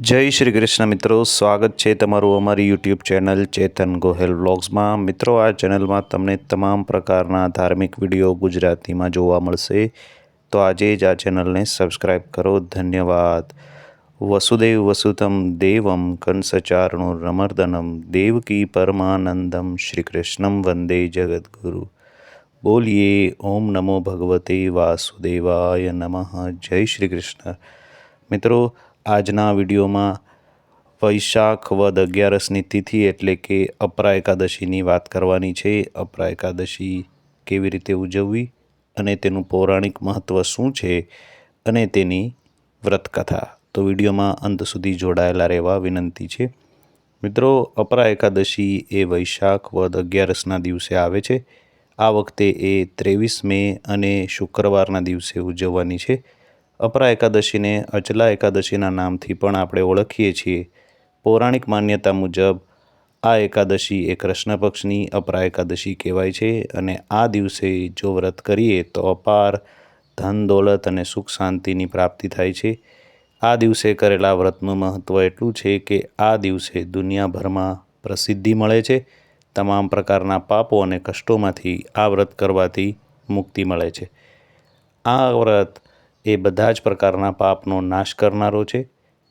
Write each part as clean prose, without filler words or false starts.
જય શ્રી કૃષ્ણ મિત્રો, સ્વાગત છે તમારું અમારી યુટ્યુબ ચેનલ ચેતન ગોહેલ વ્લોગ્સમાં। મિત્રો, આ ચેનલમાં તમને તમામ પ્રકારના ધાર્મિક વિડીયો ગુજરાતીમાં જોવા મળશે, તો આજે જ આ ચેનલને સબસ્ક્રાઈબ કરો। ધન્યવાદ। વસુદેવ વસુતમ દેવમ કંસચાર્ણુરમર્દનમ દેવકી પરમાનંદમ શ્રી કૃષ્ણમ વંદે જગદ્ગુરુ। બોલીએ ઓમ નમો ભગવતે વાસુદેવાય નમઃ। જય શ્રી કૃષ્ણ। મિત્રો, આજના વિડીયોમાં વૈશાખ વદ 11ની તિથિ એટલે કે અપરા એકાદશીની વાત કરવાની છે। અપરા એકાદશી કેવી રીતે ઉજવવી અને તેનું પૌરાણિક મહત્ત્વ શું છે અને તેની વ્રતકથા, તો વિડીયોમાં અંત સુધી જોડાયેલા રહેવા વિનંતી છે। મિત્રો, અપરા એકાદશી એ વૈશાખ વદ 11ના દિવસે આવે છે। આ વખતે એ 23 મે અને શુક્રવારના દિવસે ઉજવવાની છે। અપરા એકાદશીને અચલા એકાદશીના નામથી પણ આપણે ઓળખીએ છીએ। પૌરાણિક માન્યતા મુજબ આ એકાદશી એ કૃષ્ણ પક્ષની અપરા એકાદશી કહેવાય છે અને આ દિવસે જો વ્રત કરીએ તો અપાર ધન દોલત અને સુખ શાંતિની પ્રાપ્તિ થાય છે। આ દિવસે કરેલા વ્રતનું મહત્ત્વ એટલું છે કે આ દિવસે દુનિયાભરમાં પ્રસિદ્ધિ મળે છે। તમામ પ્રકારના પાપો અને કષ્ટોમાંથી આ વ્રત કરવાથી મુક્તિ મળે છે। આ વ્રત એ બધા જ પ્રકારના પાપનો નાશ કરનારો છે।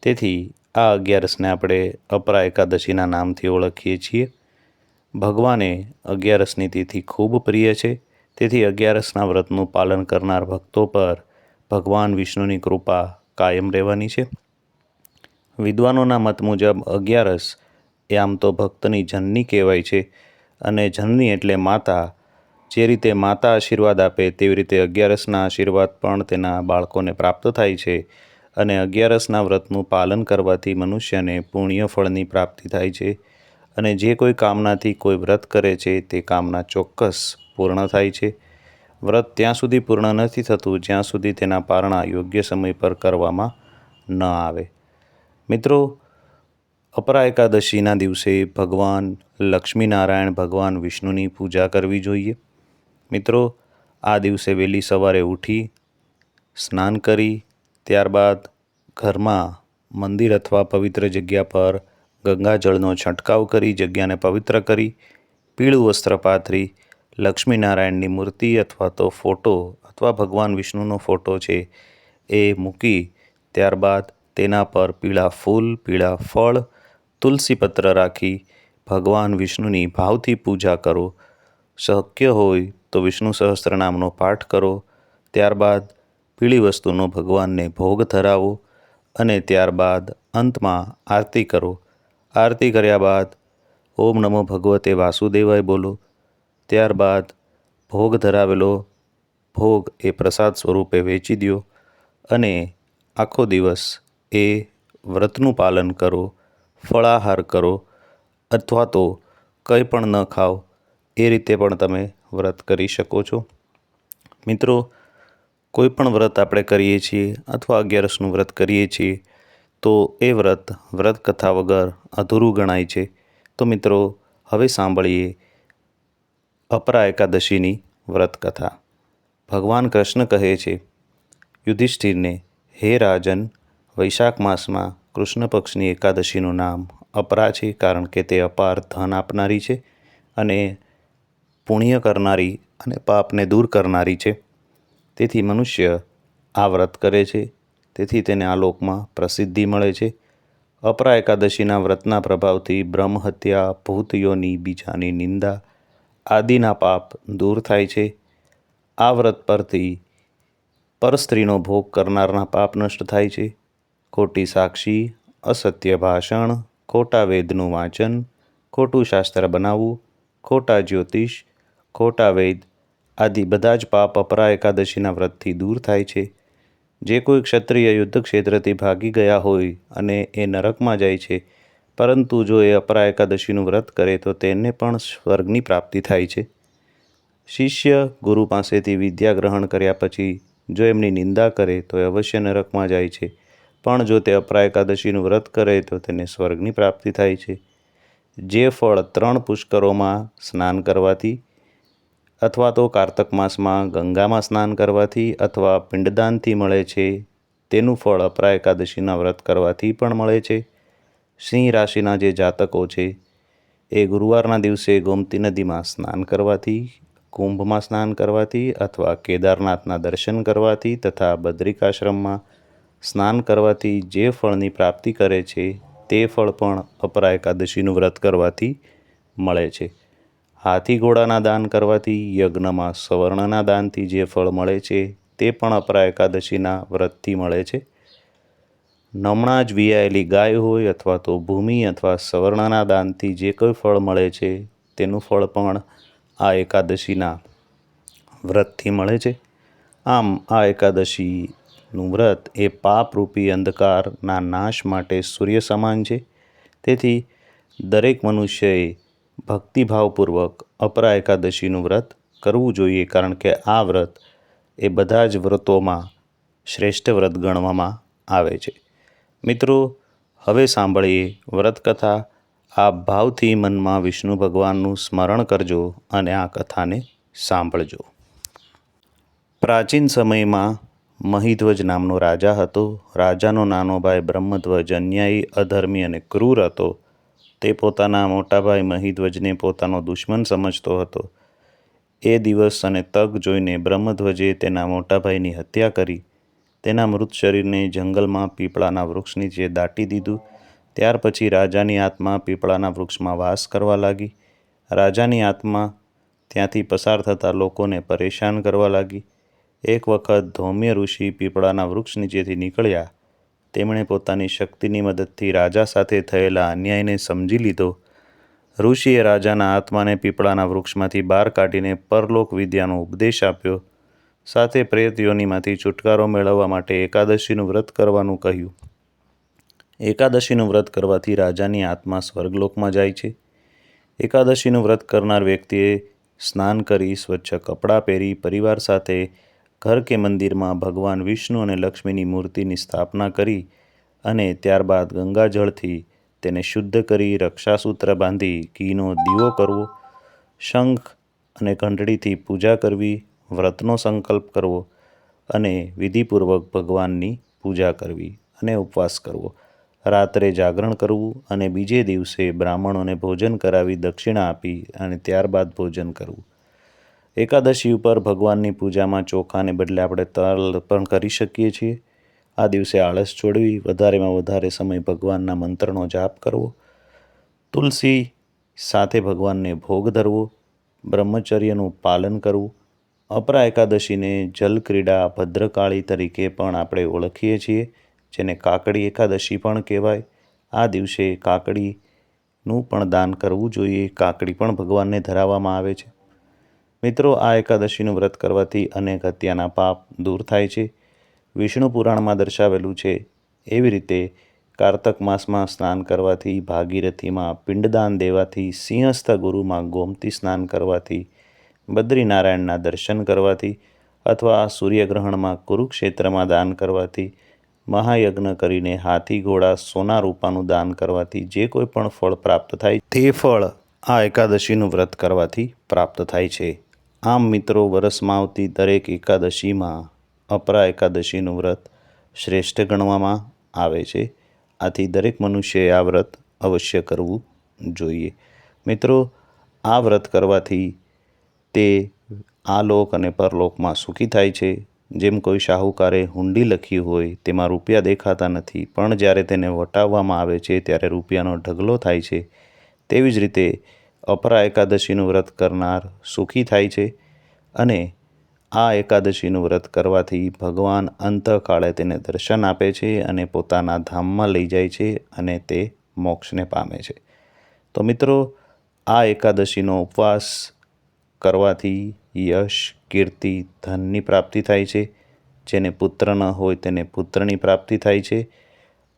તેથી આ 11ને આપણે અપરા એકાદશીના નામથી ઓળખીએ છીએ। ભગવાને 11ની તિથિ ખૂબ પ્રિય છે, તેથી 11ના વ્રતનું પાલન કરનાર ભક્તો પર ભગવાન વિષ્ણુની કૃપા કાયમ રહેવાની છે। વિદ્વાનોના મત મુજબ 11 એ આમ તો ભક્તની જનની કહેવાય છે અને જનની એટલે માતા। જે રીતે માતા આશીર્વાદ આપે તેવી રીતે 11ના આશીર્વાદ પણ તેના બાળકોને પ્રાપ્ત થાય છે અને 11ના વ્રતનું પાલન કરવાથી મનુષ્યને પુણ્ય ફળની પ્રાપ્તિ થાય છે અને જે કોઈ કામનાથી કોઈ વ્રત કરે છે તે કામના ચોક્કસ પૂર્ણ થાય છે। વ્રત ત્યાં સુધી પૂર્ણ નથી થતું જ્યાં સુધી તેના પારણા યોગ્ય સમય પર કરવામાં ન આવે। મિત્રો, અપરા એકાદશીના દિવસે ભગવાન લક્ષ્મીનારાયણ ભગવાન વિષ્ણુની પૂજા કરવી જોઈએ। મિત્રો, આ દિવસે વહેલી સવારે ઉઠી સ્નાન કરી ત્યારબાદ ઘરમાં મંદિર અથવા પવિત્ર જગ્યા પર ગંગાજળનો છંટકાવ કરી જગ્યાને પવિત્ર કરી પીળું વસ્ત્ર પાથરી લક્ષ્મીનારાયણની મૂર્તિ અથવા તો ફોટો અથવા ભગવાન વિષ્ણુનો ફોટો છે એ મૂકી ત્યારબાદ તેના પર પીળા ફૂલ, પીળા ફળ, તુલસીપત્ર રાખી ભગવાન વિષ્ણુની ભાવથી પૂજા કરો। શક્ય હોય તો વિષ્ણુ સહસ્ત્રનામનો પાઠ કરો। ત્યારબાદ પીળી વસ્તુનો ભગવાનને ભોગ ધરાવો અને ત્યારબાદ અંતમાં આરતી કરો। આરતી કર્યા બાદ ઓમ નમો ભગવતે વાસુદેવાય બોલો। ત્યારબાદ ભોગ ધરાવેલો ભોગ એ પ્રસાદ સ્વરૂપે વેચી દો અને આખો દિવસ એ વ્રતનું પાલન કરો, ફળાહાર કરો અથવા તો કંઈ પણ ન ખાઓ, એ રીતે પણ તમે વ્રત કરી શકો છો। મિત્રો, કોઈ પણ વ્રત આપણે કરીએ છીએ અથવા 11નું વ્રત કરીએ છીએ તો એ વ્રત કથા વગર અધૂરું ગણાય છે। તો મિત્રો, હવે સાંભળીએ અપરા એકાદશીની વ્રત કથા। ભગવાન કૃષ્ણ કહે છે યુધિષ્ઠિરને, હે રાજન, વૈશાખ માસમાં કૃષ્ણ પક્ષની એકાદશીનું નામ અપરા છે કારણ કે તે અપાર ધન આપનારી છે અને પુણ્ય કરનારી અને પાપને દૂર કરનારી છે। તેથી મનુષ્ય આ વ્રત કરે છે તેથી તેને આ લોકમાં પ્રસિદ્ધિ મળે છે। અપરા એકાદશીના વ્રતના પ્રભાવથી બ્રહ્મહત્યા, ભૂતયોની, બીજાની નિંદા આદિના પાપ દૂર થાય છે। આ વ્રત પરથી પરસ્ત્રીનો ભોગ કરનારના પાપ નષ્ટ થાય છે। ખોટી સાક્ષી, અસત્ય ભાષણ, ખોટા વેદનું વાંચન, ખોટું શાસ્ત્ર બનાવવું, ખોટા જ્યોતિષ, ખોટા વેદ આદિ બધા જ પાપ અપરા એકાદશીના વ્રતથી દૂર થાય છે। જે કોઈ ક્ષત્રિય યુદ્ધ ક્ષેત્રથી ભાગી ગયા હોય અને એ નરકમાં જાય છે, પરંતુ જો એ અપરા એકાદશીનું વ્રત કરે તો તેને પણ સ્વર્ગની પ્રાપ્તિ થાય છે। શિષ્ય ગુરુ પાસેથી વિદ્યા ગ્રહણ કર્યા પછી જો એમની નિંદા કરે તો એ અવશ્ય નરકમાં જાય છે, પણ જો તે અપરા એકાદશીનું વ્રત કરે તો તેને સ્વર્ગની પ્રાપ્તિ થાય છે। જે ફળ 3 પુષ્કરોમાં સ્નાન કરવાથી અથવા તો કારતક માસમાં ગંગામાં સ્નાન કરવાથી અથવા પિંડદાનથી મળે છે તેનું ફળ અપરા એકાદશીના વ્રત કરવાથી પણ મળે છે. સિંહ રાશિના જે જાતકો છે એ ગુરુવારના દિવસે ગોમતી નદીમાં સ્નાન કરવાથી, કુંભમાં સ્નાન કરવાથી અથવા કેદારનાથના દર્શન કરવાથી તથા બદ્રિકાશ્રમમાં સ્નાન કરવાથી જે ફળની પ્રાપ્તિ કરે છે તે ફળ પણ અપરા એકાદશીનું વ્રત કરવાથી મળે છે. હાથી ઘોડાના દાન કરવાથી, યજ્ઞમાં સવર્ણના દાનથી જે ફળ મળે છે તે પણ અપરા એકાદશીના વ્રતથી મળે છે. નમણાં જ વિયાયેલી ગાય હોય અથવા તો ભૂમિ અથવા સવર્ણના દાનથી જે કોઈ ફળ મળે છે તેનું ફળ પણ આ એકાદશીના વ્રતથી મળે છે. આમ આ એકાદશીનું વ્રત એ પાપરૂપી અંધકારના નાશ માટે સૂર્ય સમાન છે. તેથી દરેક મનુષ્યએ ભક્તિભાવપૂર્વક અપરા એકાદશીનું વ્રત કરવું જોઈએ, કારણ કે આ વ્રત એ બધા જ વ્રતોમાં શ્રેષ્ઠ વ્રત ગણવામાં આવે છે. મિત્રો, હવે સાંભળીએ વ્રતકથા. આપ ભાવથી મનમાં વિષ્ણુ ભગવાનનું સ્મરણ કરજો અને આ કથાને સાંભળજો. પ્રાચીન સમયમાં મહિધ્વજ નામનો રાજા હતો. રાજાનો નાનો ભાઈ બ્રહ્મધ્વજ અન્યાયી, અધર્મી અને ક્રૂર હતો. તે પોતાના મોટા ભાઈ મહિધ્વજને પોતાનો દુશ્મન સમજતો હતો. એ દિવસ અને તક જોઈને બ્રહ્મધ્વજે તેના મોટા ભાઈની હત્યા કરી. તેના મૃત શરીરને જંગલમાં પીપળાના વૃક્ષ નીચે દાટી દીધું. ત્યાર પછી રાજાની આત્મા પીપળાના વૃક્ષમાં વાસ કરવા લાગી. રાજાની આત્મા ત્યાંથી પસાર થતા લોકોને પરેશાન કરવા લાગી. એક વખત ધૌમ્ય ઋષિ પીપળાના વૃક્ષ નીચેથી નીકળ્યા. તેમણે પોતાની શક્તિની મદદથી રાજા સાથે થયેલા અન્યાયને સમજી લીધો. ઋષિએ રાજાના આત્માને પીપળાના વૃક્ષમાંથી બહાર કાઢીને પરલોક વિદ્યાનો ઉપદેશ આપ્યો. સાથે પ્રેત યોનિમાંથી છુટકારો મેળવવા માટે એકાદશીનું વ્રત કરવાનું કહ્યું. એકાદશીનું વ્રત કરવાથી રાજાની આત્મા સ્વર્ગલોકમાં જાય છે. એકાદશીનું વ્રત કરનાર વ્યક્તિએ સ્નાન કરી, સ્વચ્છ કપડાં પહેરી, પરિવાર સાથે ઘર કે મંદિરમાં ભગવાન વિષ્ણુ અને લક્ષ્મીની મૂર્તિની સ્થાપના કરી અને ત્યારબાદ ગંગાજળથી તેને શુદ્ધ કરી, રક્ષાસૂત્ર બાંધી, ઘીનો દીવો કરવો, શંખ અને ઘંટડીથી પૂજા કરવી, વ્રતનો સંકલ્પ કરવો અને વિધિપૂર્વક ભગવાનની પૂજા કરવી અને ઉપવાસ કરવો. રાત્રે જાગરણ કરવું અને બીજે દિવસે બ્રાહ્મણોને ભોજન કરાવી દક્ષિણા આપી અને ત્યારબાદ ભોજન કરવું. એકાદશી ઉપર ભગવાનની પૂજામાં ચોખાને બદલે આપણે તલ પણ કરી શકીએ છીએ. આ દિવસે આળસ છોડવી, વધારેમાં વધારે સમય ભગવાનના મંત્રનો જાપ કરવો, તુલસી સાથે ભગવાનને ભોગ ધરવો, બ્રહ્મચર્યનું પાલન કરવું. અપરા એકાદશીને જલક્રીડા ભદ્રકાળી તરીકે પણ આપણે ઓળખીએ છીએ, જેને કાકડી એકાદશી પણ કહેવાય. આ દિવસે કાકડીનું પણ દાન કરવું જોઈએ. કાકડી પણ ભગવાનને ધરાવવામાં આવે છે. મિત્રો, આ એકાદશીનું વ્રત કરવાથી અનેક હત્યાના પાપ દૂર થાય છે. વિષ્ણુ પુરાણમાં દર્શાવેલું છે એવી રીતે કારતક માસમાં સ્નાન કરવાથી, ભાગીરથીમાં પિંડદાન દેવાથી, સિંહસ્થ ગુરુમાં ગોમતી સ્નાન કરવાથી, બદ્રીનારાયણના દર્શન કરવાથી અથવા સૂર્યગ્રહણમાં કુરુક્ષેત્રમાં દાન કરવાથી, મહાયજ્ઞ કરીને હાથી ઘોડા સોના રૂપાનું દાન કરવાથી જે કોઈ પણ ફળ પ્રાપ્ત થાય તે ફળ આ એકાદશીનું વ્રત કરવાથી પ્રાપ્ત થાય છે. આમ મિત્રો, વરસમાં આવતી દરેક એકાદશીમાં અપરા એકાદશીનું વ્રત શ્રેષ્ઠ ગણવામાં આવે છે. આથી દરેક મનુષ્યએ આ વ્રત અવશ્ય કરવું જોઈએ. મિત્રો, આ વ્રત કરવાથી તે આ લોક અને પરલોકમાં સુખી થાય છે. જેમ કોઈ શાહુકારે હુંડી લખી હોય, તેમાં રૂપિયા દેખાતા નથી, પણ જ્યારે તેને વટાવવામાં આવે છે ત્યારે રૂપિયાનો ઢગલો થાય છે. તેવી જ રીતે અપરા એકાદશીનું વ્રત કરનાર સુખી થાય છે અને આ એકાદશીનું વ્રત કરવાથી ભગવાન અંતકાળે તેને દર્શન આપે છે અને પોતાના ધામમાં લઈ જાય છે અને તે મોક્ષને પામે છે. તો મિત્રો, આ એકાદશીનો ઉપવાસ કરવાથી યશ, કીર્તિ, ધનની પ્રાપ્તિ થાય છે. જેને પુત્ર ન હોય તેને પુત્રની પ્રાપ્તિ થાય છે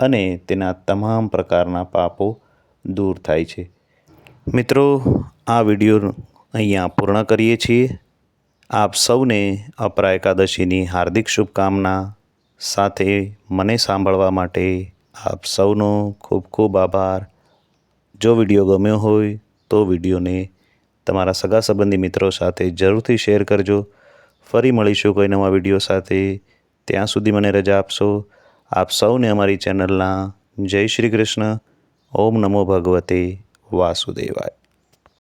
અને તેના તમામ પ્રકારના પાપો દૂર થાય છે. મિત્રો, આ વિડીયો અહીંયા પૂર્ણ કરીએ છીએ. આપ સૌને અપરા એકાદશીની હાર્દિક શુભકામના સાથે મને સાંભળવા માટે આપ સૌનો ખૂબ ખૂબ આભાર. જો વિડીયો ગમ્યો હોય તો વિડીયોને તમારા સગા સંબંધી મિત્રો સાથે જરૂરથી શેર કરજો. ફરી મળીશું કોઈ નવા વિડીયો સાથે. ત્યાં સુધી મને રજા આપશો. આપ સૌને અમારી ચેનલના જય શ્રી કૃષ્ણ. ઓમ નમો ભગવતે વાસુદેવાય.